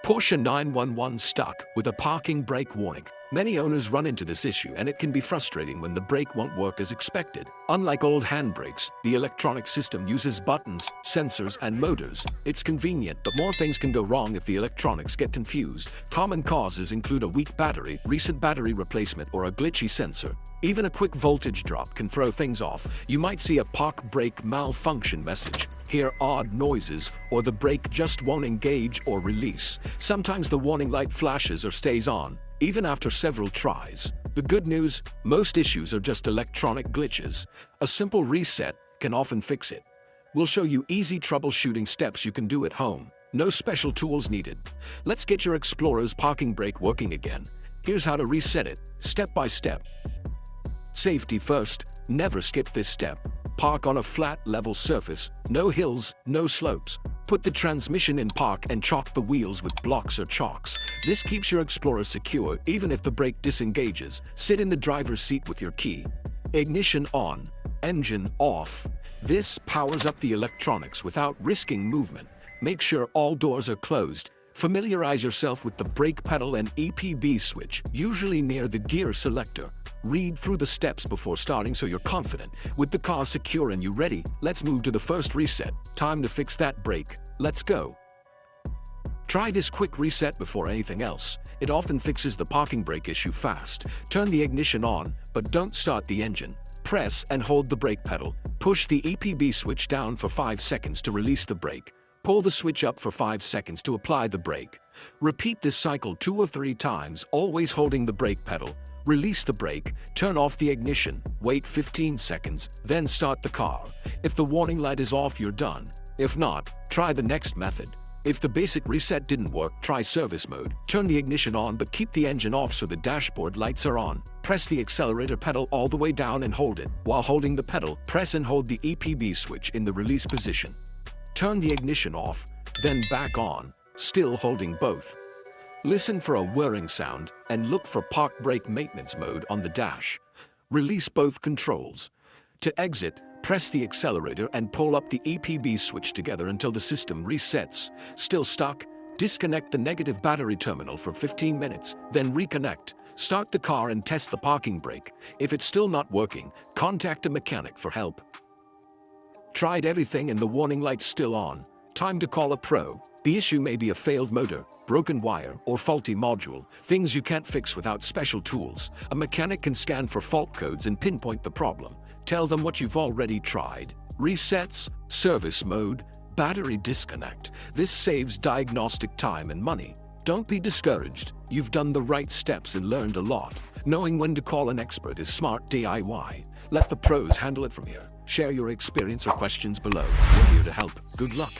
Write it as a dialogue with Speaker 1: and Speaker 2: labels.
Speaker 1: Porsche 911 stuck with a parking brake warning. Many owners run into this issue, and it can be frustrating when the brake won't work as expected. Unlike old handbrakes, the electronic system uses buttons, sensors, and motors. It's convenient, but more things can go wrong if the electronics get confused. Common causes include a weak battery, recent battery replacement, or a glitchy sensor. Even a quick voltage drop can throw things off. You might see a park brake malfunction message, hear odd noises, or the brake just won't engage or release. Sometimes the warning light flashes or stays on, even after several tries. The good news, most issues are just electronic glitches. A simple reset can often fix it. We'll show you easy troubleshooting steps you can do at home. No special tools needed. Let's get your Explorer's parking brake working again. Here's how to reset it, step by step. Safety first, never skip this step. Park on a flat, level surface, no hills, no slopes. Put the transmission in park and chalk the wheels with blocks or chalks. This keeps your Explorer secure even if the brake disengages. Sit in the driver's seat with your key. Ignition on, engine off. This powers up the electronics without risking movement. Make sure all doors are closed. Familiarize yourself with the brake pedal and EPB switch, usually near the gear selector. Read through the steps before starting so you're confident. With the car secure and you ready, let's move to the first reset. Time to fix that brake. Let's go. Try this quick reset before anything else. It often fixes the parking brake issue fast. Turn the ignition on, but don't start the engine. Press and hold the brake pedal. Push the EPB switch down for 5 seconds to release the brake. Pull the switch up for 5 seconds to apply the brake. Repeat this cycle 2 or 3 times, always holding the brake pedal. Release the brake, turn off the ignition, wait 15 seconds, then start the car. If the warning light is off, you're done. If not, try the next method. If the basic reset didn't work, try service mode. Turn the ignition on but keep the engine off so the dashboard lights are on. Press the accelerator pedal all the way down and hold it. While holding the pedal, press and hold the EPB switch in the release position. Turn the ignition off, then back on, still holding both. Listen for a whirring sound and look for park brake maintenance mode on the dash. Release both controls. To exit, press the accelerator and pull up the EPB switch together until the system resets. Still stuck? Disconnect the negative battery terminal for 15 minutes, then reconnect. Start the car and test the parking brake. If it's still not working, contact a mechanic for help. Tried everything and the warning light's still on. Time to call a pro. The issue may be a failed motor, broken wire, or faulty module, things you can't fix without special tools. A mechanic can scan for fault codes and pinpoint the problem. Tell them what you've already tried. Resets, service mode, battery disconnect. This saves diagnostic time and money. Don't be discouraged. You've done the right steps and learned a lot. Knowing when to call an expert is smart DIY. Let the pros handle it from here. Share your experience or questions below. We're here to help. Good luck.